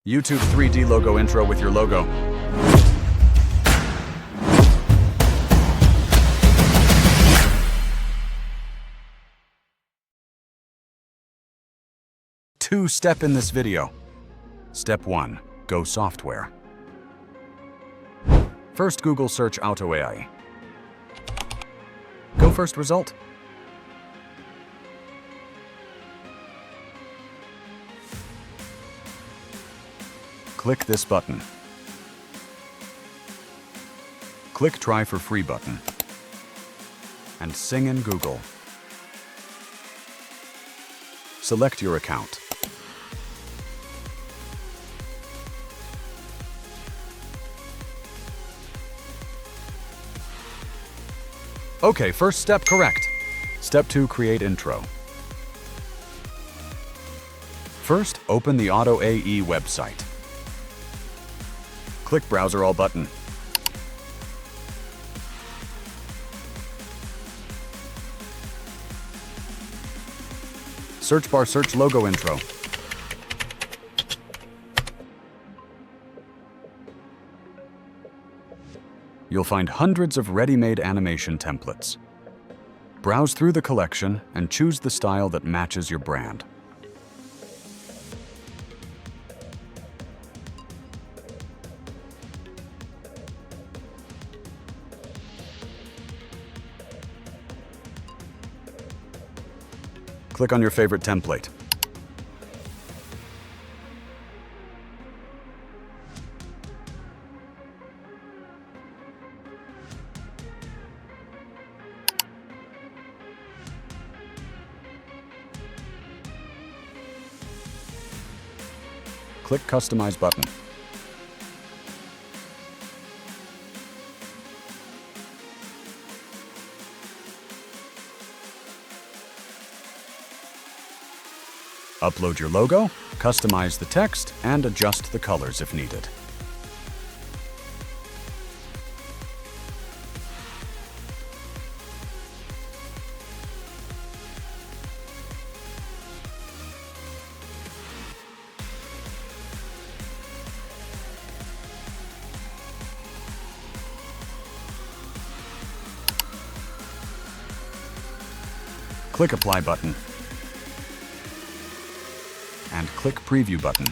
YouTube 3D logo intro with your logo. Two-step in this video. Step 1. Go software. First, Google search Auto AI. Go first result. Click this button. Click Try for Free button. And sing in Google. Select your account. Okay, first step correct. Step 2, create intro. First, open the Auto AI website. Click Browser All button. Search bar, search logo intro. You'll find hundreds of ready-made animation templates. Browse through the collection and choose the style that matches your brand. Click on your favorite template. Click Customize button. Upload your logo, customize the text, and adjust the colors if needed. Click Apply button. And click Preview button.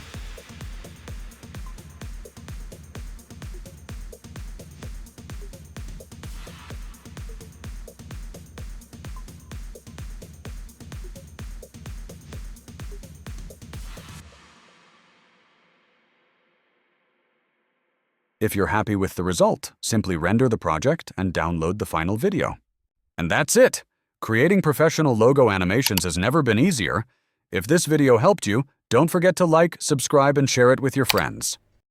If you're happy with the result, simply render the project and download the final video. And that's it! Creating professional logo animations has never been easier. If this video helped you, don't forget to like, subscribe, and share it with your friends.